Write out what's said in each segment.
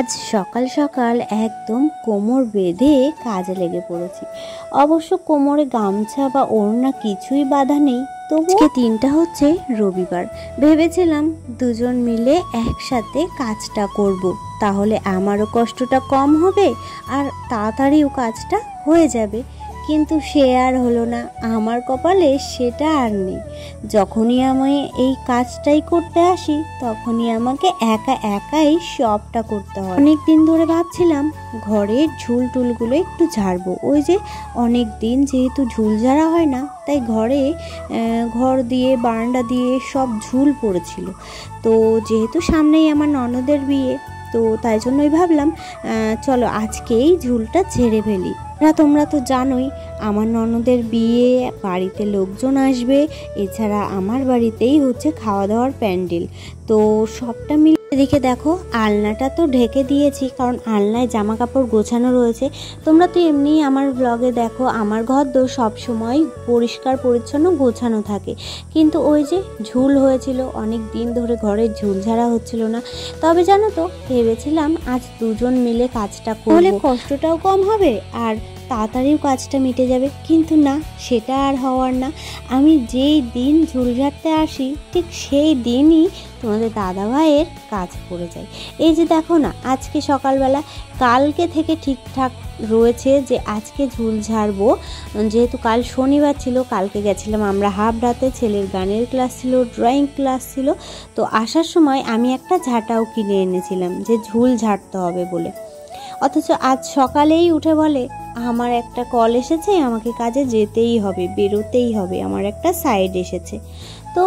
আজ সকাল সকাল একদম কোমর বেঁধে কাজে লেগে পড়েছি। অবশ্য কোমরে গামছা বা ওড়না কিছুই বাঁধা নেই, তবু দিনটা হচ্ছে রবিবার। ভেবেছিলাম দুজন মিলে একসাথে কাজটা করব, তাহলে আমারও কষ্টটা কম হবে আর তাড়াতাড়িও কাজটা হয়ে যাবে। কিন্তু সে আর হলো না, আমার কপালে সেটা আর নেই। যখনই আমি এই কাজটাই করতে আসি তখনই আমাকে একা একাই সবটা করতে হয়। অনেক দিন ধরে ভাবছিলাম ঘরের ঝুল টুলগুলো একটু ঝাড়বো। ওই যে অনেক দিন যেহেতু ঝুল ঝাড়া হয় না, তাই ঘর দিয়ে বারান্দা দিয়ে সব ঝুল পড়েছিল। তো যেহেতু সামনেই আমার ননদের বিয়ে, তো তাই জন্যই ভাবলাম চলো আজকেই ঝুলটা ঝেড়ে ফেলি। তোমরা তো জানোই আমার ননদের বিয়ে, বাড়িতে লোকজন আসবে, এছাড়া আমার বাড়িতেই হচ্ছে খাওয়া দাওয়ার প্যান্ডেল। তো সবটা মিলে এদিকে দেখো আলনাটা তো ঢেকে দিয়েছি, কারণ আলনায় জামা কাপড় গোছানো রয়েছে। তোমরা তো এমনি আমার ব্লগে দেখো আমার ঘর তো সবসময় পরিষ্কার পরিচ্ছন্ন গোছানো থাকে, কিন্তু ওই যে ঝুল হয়েছিল, অনেক দিন ধরে ঘরের ঝুল ঝাড়া হচ্ছিল না। তবে জানো তো ভেবেছিলাম আজ দুজন মিলে কাজটা করলে কষ্টটাও কম হবে আর তাড়াতাড়িও কাজটা মিটে যাবে, কিন্তু না, সেটা আর হওয়ার না। আমি যেই দিন ঝুল ঝাড়তে আসি ঠিক সেই দিনই তোমাদের দাদা ভাইয়ের কাজ পড়ে যায়। এই যে দেখো না, আজকে সকালবেলা কালকে থেকে ঠিকঠাক রয়েছে যে আজকে ঝুল ঝাড়বো। যেহেতু কাল শনিবার ছিল, কালকে গেছিলাম আমরা হাবড়াতে, ছেলের গানের ক্লাস ছিল, ড্রয়িং ক্লাস ছিল। তো আসার সময় আমি একটা ঝাঁটাও কিনে এনেছিলাম যে ঝুল ঝাড়তে হবে বলে। অথচ আজ সকালেই উঠে বলে আমার একটা কল এসেছে, আমাকে কাজে যেতেই হবে, বেরোতেই হবে, আমার একটা সাইড এসেছে। তো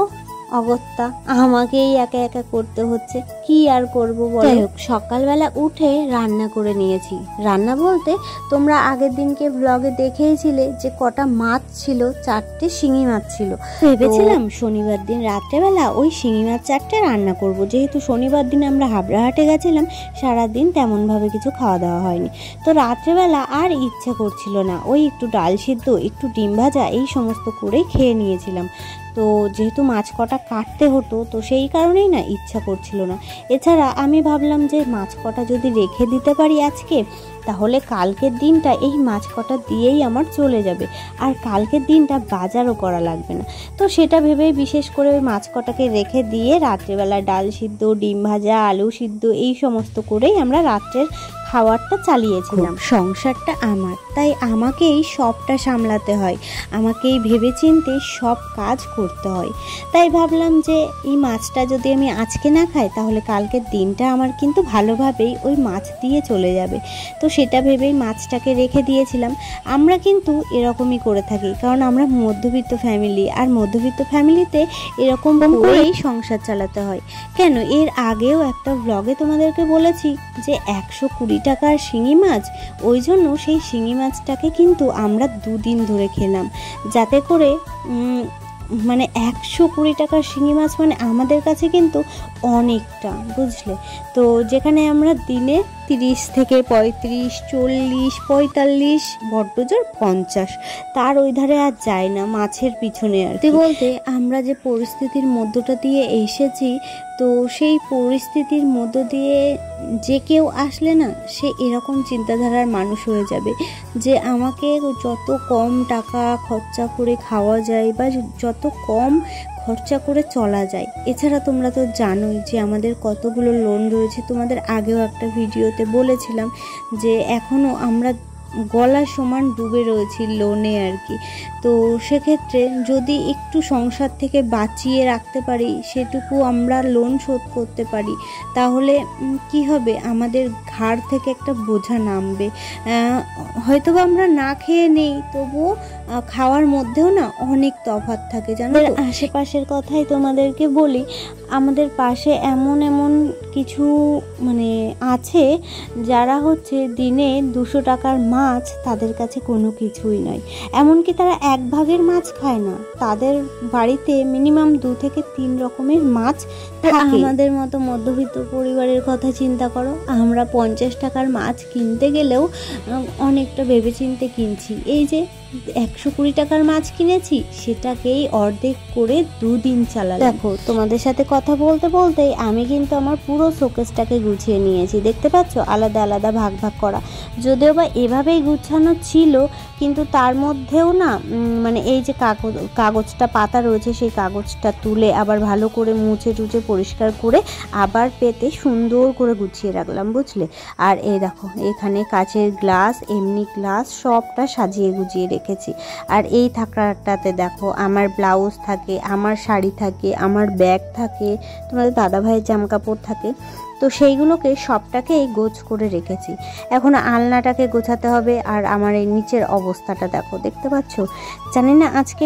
অগত্যা আমাকেই একা একা করতে হচ্ছে, কি আর করবো বলো। সকালবেলা উঠে রান্না করে নিয়েছি। রান্না বলতে তোমরা আগের দিনকে ব্লগে দেখেইছিলে যে কটা মাছ ছিল, 4টে শিঙি মাছ ছিল। ভেবেছিলাম শনিবার দিন রাত্রেবেলা ওই শিঙি মাছ 4টে রান্না করব। যেহেতু শনিবার দিন আমরা হাবড়াহাটে গেছিলাম, সারাদিন তেমনভাবে কিছু খাওয়া দাওয়া হয়নি, তো রাত্রেবেলা আর ইচ্ছা করছিল না। ওই একটু ডাল সিদ্ধ, একটু ডিম ভাজা, এই সমস্ত করেই খেয়ে নিয়েছিলাম। তো যেহেতু মাছ কটা কাটতে হতো, তো সেই কারণেই না ইচ্ছা করছিল না। এছাড়া আমি ভাবলাম যে মাছ কটা যদি রেখে দিতে পারি আজকে, তাহলে কালকের দিনটা এই মাছ কটা দিয়েই আমার চলে যাবে, আর কালকের দিনটা বাজারও করা লাগবে না। তো সেটা ভেবেই বিশেষ করে ওই মাছ কটাকে রেখে দিয়ে রাত্রেবেলা ডাল সিদ্ধ, ডিম ভাজা, আলু সিদ্ধ, এই সমস্ত করেই আমরা রাত্রের খাবারটা চালিয়েছিলাম। সংসারটা আমার, তাই আমাকেই সবটা সামলাতে হয়, আমাকেই ভেবেচিন্তে সব কাজ করতে হয়। তাই ভাবলাম যে এই মাছটা যদি আমি আজকে না খাই, তাহলে কালকের দিনটা আমার কিন্তু ভালোভাবেই ওই মাছ দিয়ে চলে যাবে। তো সেটা ভেবেই মাছটাকে রেখে দিয়েছিলাম। আমরা কিন্তু এরকমই করে থাকি, কারণ আমরা মধ্যবিত্ত ফ্যামিলি, আর মধ্যবিত্ত ফ্যামিলিতে এরকম করেই সংসার চালাতে হয়। কেন, এর আগেও একটা ব্লগে তোমাদেরকে বলেছি যে 120 টাকার শিঙি মাছ, ওই জন্য সেই শিঙি মাছটাকে কিন্তু আমরা 2 দিন ধরে খেলাম, যাতে করে মানে 120 টাকার শিঙি মাছ মানে আমাদের কাছে কিন্তু অনেকটা, বুঝলে। তো যেখানে আমরা দিনে 30 থেকে 35, 40, 45, বড্ডজোর 50, তার ওই ধারে আর যায় না মাছের পিছনে। আর কি বলতে, আমরা যে পরিস্থিতির মধ্যটা দিয়ে এসেছি, তো সেই পরিস্থিতির মধ্য দিয়ে যে কেউ আসলে না, সে এরকম চিন্তাধারার মানুষ হয়ে যাবে যে আমাকে যত কম টাকা খরচা করে খাওয়া যায় বা যত কম খরচা করে চলা যায়। এছাড়া তোমরা তো জানোই যে আমাদের কতগুলো লোন রয়েছে। তোমাদের আগেও একটা ভিডিওতে বলেছিলাম যে এখনও আমরা গলার সমান ডুবে রয়েছি লোনে আর কি। তো সেক্ষেত্রে যদি একটু সংসার থেকে বাঁচিয়ে রাখতে পারি, সেটুকু আমরা লোন শোধ করতে পারি, তাহলে কি হবে, আমাদের ঘাড় থেকে একটা বোঝা নামবে। হয়তোবা আমরা না খেয়ে নেই, তবুও খাওয়ার মধ্যেও না অনেক তফাৎ থাকে, জানো। আশেপাশের কথাই তোমাদেরকে বলি, আমাদের পাশে এমন কিছু মানে আছে যারা হচ্ছে দিনে 200 টাকার মাছ তাদের কাছে কোনো কিছুই নয়। এমনকি তারা 1 ভাগের মাছ খায় না, তাদের বাড়িতে মিনিমাম 2 থেকে 3 রকমের মাছ থাকে। আমাদের মতো মধ্যবিত্ত পরিবারের কথা চিন্তা করো, আমরা 50 টাকার মাছ কিনতে গেলেও অনেকটা ভেবেচিন্তে কিনছি। এই যে 120 টাকার মাছ কিনেছি, সেটাকেই অর্ধেক করে 2 দিন চালালাম। দেখো, তোমাদের সাথে কথা বলতে বলতেই আমি কিন্তু আমার পুরো শোকেসটাকে গুছিয়ে নিয়েছি। দেখতে পাচ্ছ, আলাদা আলাদা ভাগ ভাগ করা, যদিও বা এভাবেই গুছানো ছিল, কিন্তু তার মধ্যেও না মানে এই যে কাগজটা পাতা রয়েছে, সেই কাগজটা তুলে আবার ভালো করে মুছে টুছে পরিষ্কার করে আবার পেতে সুন্দর করে গুছিয়ে রাখলাম, বুঝলে। আর এই দেখো, এখানে কাচের গ্লাস, এমনি গ্লাস সবটা সাজিয়ে গুছিয়ে রেখেছি। আর এই থাকাটাতে দেখো আমার ব্লাউজ থাকে, আমার শাড়ি থাকে, আমার ব্যাগ থাকে, তোমাদের দাদাভাইয়ের জামাকাপড় থাকে, তো সেইগুলোকে সবটাকেই গোছ করে রেখেছি। এখন আলনাটাকে গোছাতে হবে। আর আমার এই নিচের অবস্থাটা দেখো, দেখতে পাচ্ছ। জানি না আজকে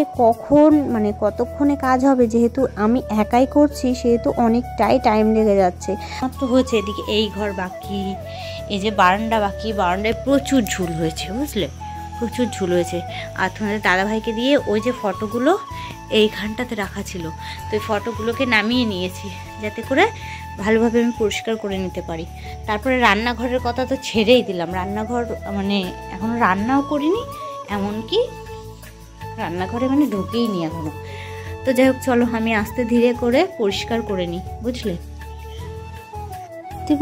কতক্ষণে কাজ হবে, যেহেতু আমি একাই করছি সেহেতু অনেকটাই টাইম লেগে যাচ্ছে। মাত্র হয়েছে, এদিকে এই ঘর বাকি, এই যে বারান্দা বাকি, বারান্দায় প্রচুর ঝুল হয়েছে, বুঝলে, প্রচুর ঝুল হয়েছে। আর তোমাদের দাদাভাইকে দিয়ে ওই যে ফটোগুলো এইখানটাতে রাখা ছিল, তো এই ফটোগুলোকে নামিয়ে নিয়েছি যাতে করে ভালোভাবে আমি পরিষ্কার করে নিতে পারি। তারপরে রান্নাঘরের কথা তো ছেড়েই দিলাম, রান্নাঘর এখনও রান্নাও করিনি, এমনকি রান্নাঘরে ঢুকেই নি এখনও। তো যাই হোক, চলো আমি আস্তে ধীরে করে পরিষ্কার করে নিই, বুঝলে।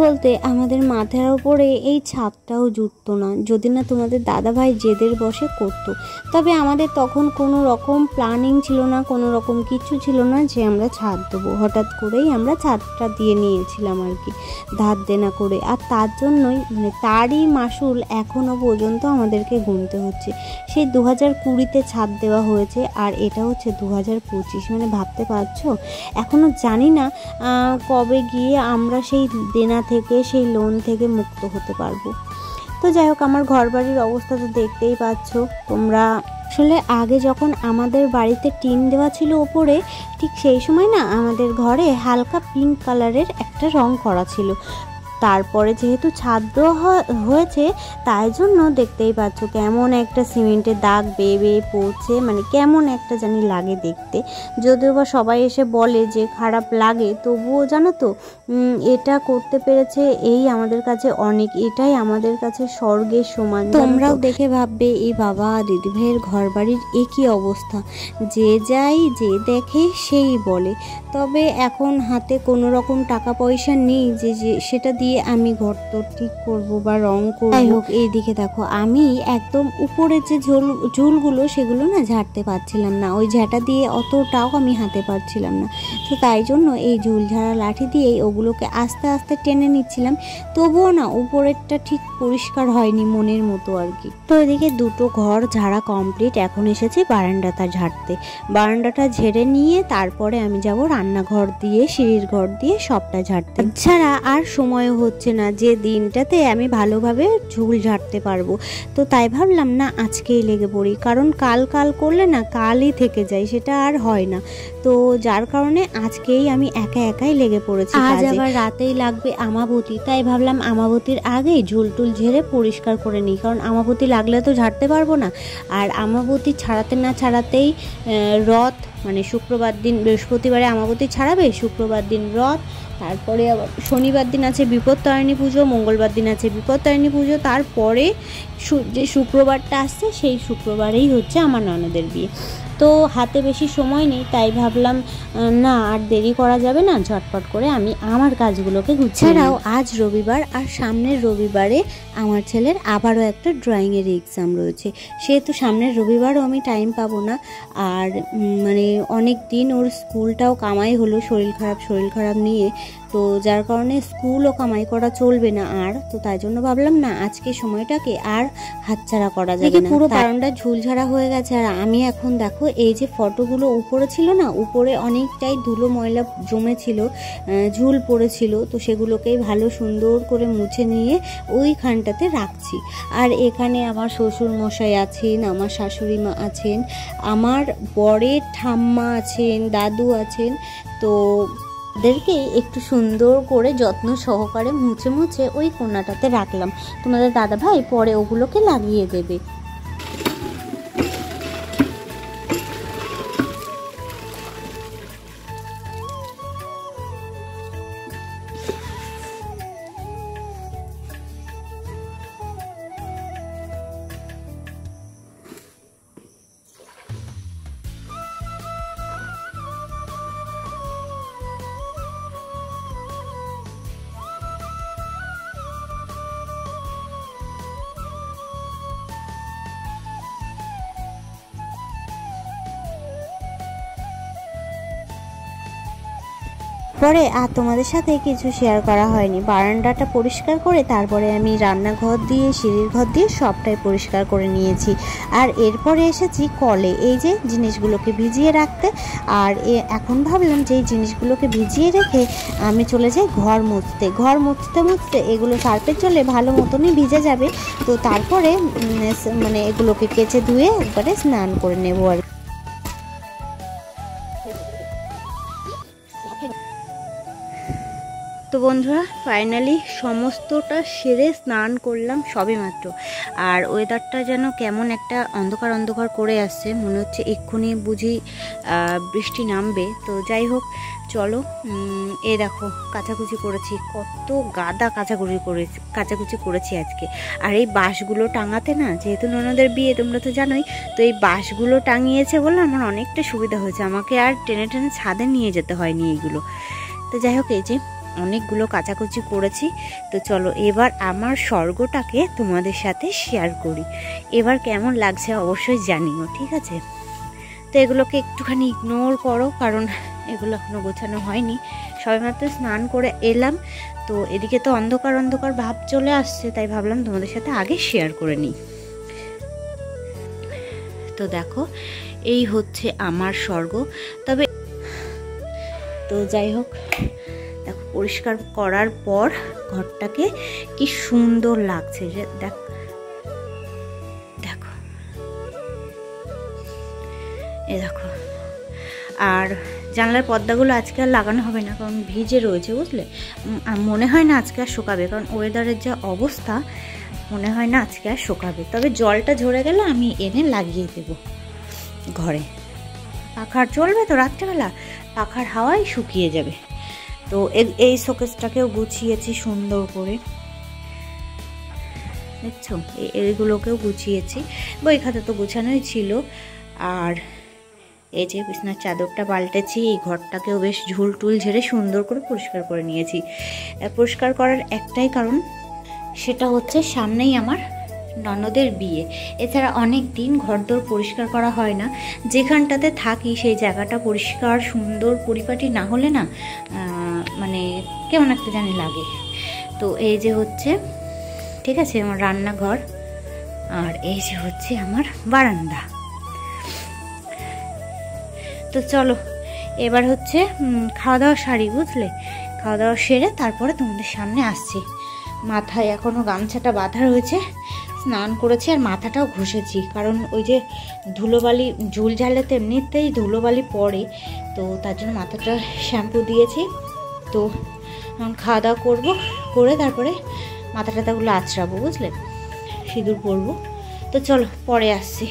বলতে আমাদের মাথার ওপরে এই ছাদটাও জুটতো না, যদি না তোমাদের দাদাভাই জেদের বসে করতো। তবে আমাদের তখন কোনো রকম প্ল্যানিং ছিল না, কোনো রকম কিছু ছিল না যে আমরা ছাদ দেবো। হঠাৎ করেই আমরা ছাদটা দিয়ে নিয়েছিলাম আর কি, ধার দেনা করে। আর তার জন্যই তারই মাসুল এখনও পর্যন্ত আমাদেরকে গুনতে হচ্ছে। সেই 2020-তে ছাদ দেওয়া হয়েছে, আর এটা হচ্ছে 2025। ভাবতে পারছো, এখনও জানি না কবে গিয়ে আমরা সেই দেনা থেকে, সেই লোন থেকে মুক্ত হতে পারবো। তো যাই হোক, আমার ঘর বাড়ির অবস্থা তো দেখতেই পাচ্ছ তোমরা। আসলে আগে যখন আমাদের বাড়িতে টিন দেওয়া ছিল ওপরে, ঠিক সেই সময় না আমাদের ঘরে হালকা পিঙ্ক কালারের একটা রং করা ছিল। তারপরে যেহেতু ছাদ দেওয়া হয়েছে, তাই জন্য দেখতেই পাচ্ছ কেমন একটা সিমেন্টের দাগ বেয়ে বেয়ে পড়ছে, কেমন একটা জানি লাগে দেখতে। যদিও বা সবাই এসে বলে যে খারাপ লাগে, তবুও জানো তো এটা করতে পেরেছে এই আমাদের কাছে অনেক, এটাই আমাদের কাছে স্বর্গের সমান। তোমরাও দেখে ভাববে, এই বাবা দিদিভাইয়ের ঘর বাড়ির একই অবস্থা, যে যাই যে দেখে সেই বলে। তবে এখন হাতে কোনো রকম টাকা পয়সা নেই যে সেটা দিয়ে আমি ঘর তো ঠিক করবো বা রং করবো। যাই হোক, এইদিকে দেখো, আমি একদম উপরের যে ঝুলগুলো সেগুলো না ঝাড়তে পারছিলাম না, ওই ঝাঁটা দিয়ে অতটাও আমি হাতে পারছিলাম না। তো তাই জন্য এই ঝুল ঝাড়া লাঠি দিয়েই ওগুলোকে আস্তে আস্তে টেনে নিচ্ছিলাম। তবুও না উপরেরটা ঠিক পরিষ্কার হয়নি মনের মতো আর কি। তো এদিকে দুটো ঘর ঝাড়া কমপ্লিট, এখন এসেছি বারান্দাটা ঝাড়তে। বারান্দাটা ঝেড়ে নিয়ে তারপরে আমি যাব রান্নাঘর দিয়ে, সিঁড়ির ঘর দিয়ে সবটা ঝাড়তে। ছাড়া আর সময় হচ্ছে না যে দিনটাতে আমি ভালোভাবে ঝুল ঝাড়তে পারবো। তো তাই ভাবলাম না আজকেই লেগে পড়ি, কারণ কাল করলে না কালই থেকে যায়, সেটা আর হয় না। তো যার কারণে আজকেই আমি একাই লেগে পড়েছি। আজ আবার রাতেই লাগবে আমাবতী, তাই ভাবলাম আমাবতীর আগেই ঝুল টুল ঝেড়ে পরিষ্কার করে নিই, কারণ আমাবতী লাগলে তো ঝাড়তে পারবো না। আর আমাবতী ছাড়াতে না ছাড়াতেই রথ, শুক্রবার দিন, বৃহস্পতিবারে আমাবতী ছাড়াবে, শুক্রবার দিন রথ, তারপরে আবার শনিবার দিন আছে বিপত্তারিণী পুজো, মঙ্গলবার দিন আছে বিপত্তারিণী পুজো, তারপরে যে শুক্রবারটা আসছে সেই শুক্রবারেই হচ্ছে আমার ননদের বিয়ে। তো হাতে বেশি সময় নেই, তাই ভাবলাম না আর দেরি করা যাবে না, ঝটপট করে আমি আমার কাজগুলোকে গুছিয়ে। ছাড়াও আজ রবিবার, আর সামনের রবিবারে আমার ছেলের আবারও একটা ড্রয়িংয়ের এক্সাম রয়েছে, সেহেতু সামনের রবিবারও আমি টাইম পাবো না। আর অনেক দিন ওর স্কুলটাও কামাই হলো শরীর খারাপ নিয়ে, তো যার কারণে স্কুলও কামাই করা চলবে না আর। তো তাই জন্য ভাবলাম না আজকে সময়টাকে আর হাতছাড়া করা যাবে না। পুরো বারান্দা ঝুল ঝাড়া হয়ে গেছে, আর আমি এখন দেখো এই যে ফটোগুলো উপরে ছিল না, উপরে অনেকটাই ধুলো ময়লা জমেছিল, ঝুল পড়েছিল, তো সেগুলোকেই ভালো সুন্দর করে মুছে নিয়ে ওইখানটাতে রাখছি। আর এখানে আমার শ্বশুর মশাই আছেন, আমার শাশুড়ি মা আছেন, আমার বরের ঠাম্মা আছেন, দাদু আছেন, তো ওদেরকে একটু সুন্দর করে যত্ন সহকারে মুছে ওই কোণাটাতে রাখলাম। তোমাদের দাদাভাই পরে ওগুলোকে লাগিয়ে দেবে। পরে আর তোমাদের সাথে কিছু শেয়ার করা হয়নি। বারান্দাটা পরিষ্কার করে তারপরে আমি রান্নাঘর দিয়ে সিঁড়ির ঘর দিয়ে সবটাই পরিষ্কার করে নিয়েছি। আর এরপরে এসেছি কলে এই যে জিনিসগুলোকে ভিজিয়ে রাখতে। আর এখন ভাবলাম যে এই জিনিসগুলোকে ভিজিয়ে রেখে আমি চলে যাই ঘর মুছতে। ঘর মুছতে মুছতে এগুলো সার্ফের জলে ভালো মতনই ভিজে যাবে। তো তারপরে মানে এগুলোকে কেচে ধুয়ে একবারে স্নান করে নেবো আর তো বন্ধুরা ফাইনালি সমস্তটা সেরে স্নান করলাম সবে মাত্র। আর ওয়েদারটা যেন কেমন একটা অন্ধকার অন্ধকার করে আসছে, মনে হচ্ছে এক্ষুনি বুঝি বৃষ্টি নামবে। তো যাই হোক চলো, এ দেখো কাচাকুচি করেছি, কত গাদা কাচাকুচি করেছি আজকে। আর এই বাঁশগুলো টাঙাতে না, যেহেতু ননদের বিয়ে তোমরা তো জানোই, তো এই বাঁশগুলো টাঙিয়েছে বলে আমার অনেকটা সুবিধা হয়েছে, আমাকে আর টেনে টেনে ছাদে নিয়ে যেতে হয়নি এইগুলো। তো যাই হোক এই যে অনেকগুলো কাচাকুচি করেছি। তো চলো এবার আমার স্বর্গটাকে তোমাদের সাথে শেয়ার করি, এবার কেমন লাগছে অবশ্যই জানিও, ঠিক আছে? তো এগুলোকে একটুখানি ইগনোর করো, কারণ এগুলো এখনো গোছানো হয়নি, সবেমাত্র স্নান করে এলাম। তো এদিকে তো অন্ধকার অন্ধকার ভাব চলে আসছে, তাই ভাবলাম তোমাদের সাথে আগে শেয়ার করে নিই। তো দেখো এই হচ্ছে আমার স্বর্গ। তবে তো যাই হোক দেখো পরিষ্কার করার পর ঘরটাকে কি সুন্দর লাগছে, যে দেখো এ দেখো। আর জানলার পর্দাগুলো আজকে আর লাগানো হবে না, কারণ ভিজে রয়েছে বুঝলে। মনে হয় না আজকে আর শুকাবে, কারণ ওয়েদারের যা অবস্থা মনে হয় না আজকে আর শুকাবে। তবে জলটা ঝরে গেলে আমি এনে লাগিয়ে দেব ঘরে। পাখার চলবে তো রাত্রেবেলা, পাখার হাওয়ায় শুকিয়ে যাবে। তো এই শোকেসটাকেও গুছিয়েছি সুন্দর করে, দেখছো এইগুলোকেও গুছিয়েছি, বই খাতা তো গুছানোই ছিল। আর এই যে বিছানার চাদরটা পাল্টেছি, এই ঘরটাকেও বেশ ঝুল টুল ঝেড়ে সুন্দর করে পরিষ্কার করে নিয়েছি। পরিষ্কার করার একটাই কারণ, সেটা হচ্ছে সামনেই আমার ননদের বিয়ে। এছাড়া অনেক দিন ঘরদোর পরিষ্কার করা হয় না, যেখানটাতে থাকি সেই জায়গাটা পরিষ্কার সুন্দর পরিপাটি না হলে না মানে কেমন একটা জানি লাগে। তো এই যে হচ্ছে ঠিক আছে আমার রান্নাঘর, আর এই যে হচ্ছে আমার বারান্দা। তো চলো এবার হচ্ছে খাওয়া দাওয়া সারি বুঝলে, খাওয়া দাওয়া সেরে তারপরে তোমাদের সামনে আসছি। মাথায় এখনও গামছাটা বাঁধা রয়েছে, স্নান করেছি আর মাথাটাও ঘষেছি, কারণ ওই যে ধুলোবালি ঝুল ঝালেতে এমনিতেই ধুলোবালি পড়ে, তো তার জন্য মাথাটা শ্যাম্পু দিয়েছি। তো খাওয়া দাওয়া করবো, করে তারপরে মাথা টাথাগুলো আঁচড়াবো বুঝলে, সিঁদুর পরবো। তো চলো পরে আসছি।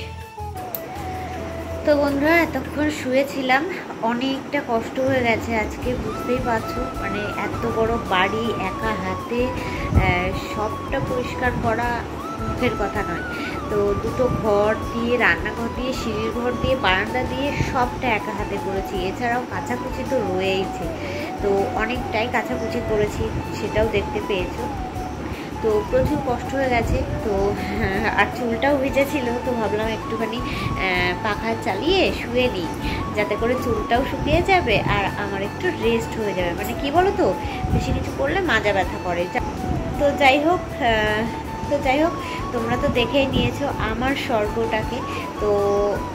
তো বন্ধুরা এতক্ষণ শুয়েছিলাম, অনেকটা কষ্ট হয়ে গেছে আজকে, বুঝতেই পারছো। মানে এত বড় বাড়ি একা হাতে সবটা পরিষ্কার করা মুখের কথা নয়। তো দুটো ঘর দিয়ে, রান্নাঘর দিয়ে, সিঁড়ির ঘর দিয়ে, বারান্দা দিয়ে সবটা একা হাতে করেছি। এছাড়াও কাচাকুচি তো রয়েইছে, তো অনেকটাই কাচাকুচি করেছি, সেটাও দেখতে পেয়েছো। তো প্রচুর কষ্ট হয়ে গেছে। তো আর চুলটাও ভিজেছিল, তো ভাবলাম একটুখানি পাখা চালিয়ে শুয়ে নিই, যাতে করে চুলটাও শুকিয়ে যাবে আর আমার একটু রেস্ট হয়ে যাবে। মানে কি বলো তো, বেশি কিছু করলে মাজা ব্যথা করে। তো যাই হোক তোমরা তো দেখেই নিয়েছো আমার স্বর্গটাকে। তো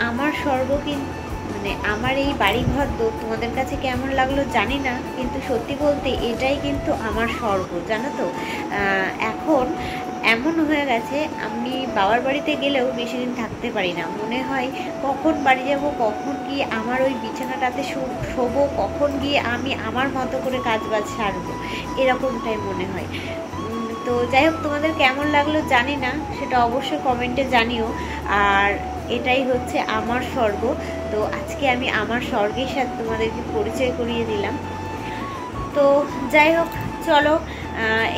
আমার স্বর্গ কিন্তু মানে আমার এই বাড়িঘর তো তোমাদের কাছে কেমন লাগলো জানি না, কিন্তু সত্যি বলতে এটাই কিন্তু আমার স্বর্গ, জানো তো। এখন এমন হয়ে গেছে, আমি বাবার বাড়িতে গেলেও বেশি দিন থাকতে পারি না। মনে হয় কখন বাড়ি যাব, কখন গিয়ে আমার ওই বিছানাটাতে শোবো, কখন গিয়ে আমি আমার মতো করে কাজবাজ সারবো, এরকমটাই মনে হয়। তো যাই হোক তোমাদের কেমন লাগলো জানি না, সেটা অবশ্যই কমেন্টে জানিও। আর এটাই হচ্ছে আমার স্বর্গ। তো আজকে আমি আমার স্বর্গের সাথে তোমাদেরকে পরিচয় করিয়ে দিলাম। তো যাই হোক চলো,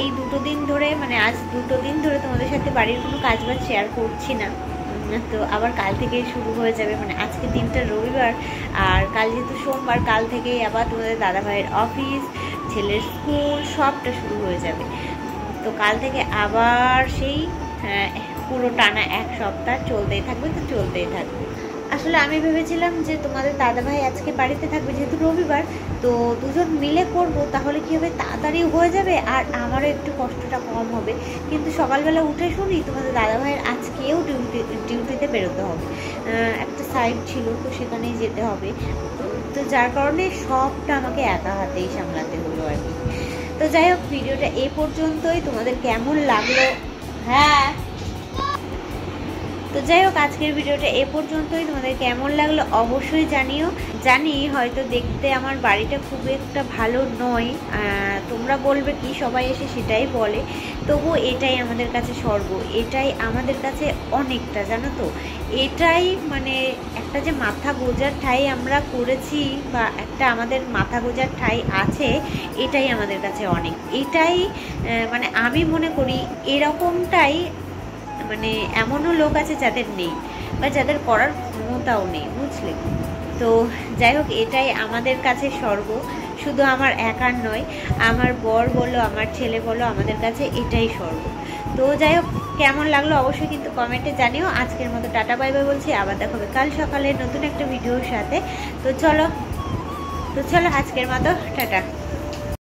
এই দুটো দিন ধরে মানে আজ দুটো দিন ধরে তোমাদের সাথে বাড়ির কোনো কাজবাজ শেয়ার করছি না। তো আবার কাল থেকে শুরু হয়ে যাবে, মানে আজকে দিনটা রবিবার আর কাল যেহেতু সোমবার, কাল থেকেই আবার তোমাদের দাদাভাইয়ের অফিস, ছেলের স্কুল সবটা শুরু হয়ে যাবে। তো কাল থেকে আবার সেই পুরো টানা এক সপ্তাহ চলতেই থাকবে, তো চলতেই থাকবে। আসলে আমি ভেবেছিলাম যে তোমাদের দাদাভাই আজকে বাড়িতে থাকবে, যেহেতু রবিবার, তো দুজন মিলে করব, তাহলে কী হবে, তাড়াতাড়ি হয়ে যাবে আর আমারও একটু কষ্টটা কম হবে। কিন্তু সকালবেলা উঠে শুনি তোমাদের দাদাভাইয়ের আজকেও ডিউটিতে বেরোতে হবে, একটা সাইড ছিল, তো সেখানেই যেতে হবে। তো যার কারণে সবটা আমাকে একা হাতেই সামলাতে হলো আর কি। তো যাই হোক, ভিডিওটা এ পর্যন্তই। তোমাদের কেমন লাগলো? হ্যাঁ, তো যাই হোক, আজকের ভিডিওটা এ পর্যন্তই। তোমাদের কেমন লাগলো অবশ্যই জানিও। জানি হয়তো দেখতে আমার বাড়িটা খুব একটা ভালো নয়, তোমরা বলবে কি, সবাই এসে সেটাই বলে, তবু এটাই আমাদের কাছে স্বর্গ, এটাই আমাদের কাছে অনেকটা, জানো তো। এটাই মানে একটা যে মাথা গোজার ঠাঁই আমরা করেছি, বা একটা আমাদের মাথা গোজার ঠাঁই আছে, এটাই আমাদের কাছে অনেক। এটাই মানে আমি মনে করি এরকমটাই, মানে এমনও লোক আছে যাদের নেই, বা যাদের করার ক্ষমতাও নেই, বুঝলে। তো যাই হোক, এটাই আমাদের কাছে স্বর্গ, শুধু আমার একার নয়, আমার বর বলো, আমার ছেলে বলো, আমাদের কাছে এটাই স্বর্গ। তো যাই হোক, কেমন লাগলো অবশ্যই কিন্তু কমেন্টে জানিও। আজকের মতো টাটা বাই বাই বলছি, আবার দেখা হবে কাল সকালে নতুন একটা ভিডিওর সাথে। তো চলো আজকের মতো টাটা।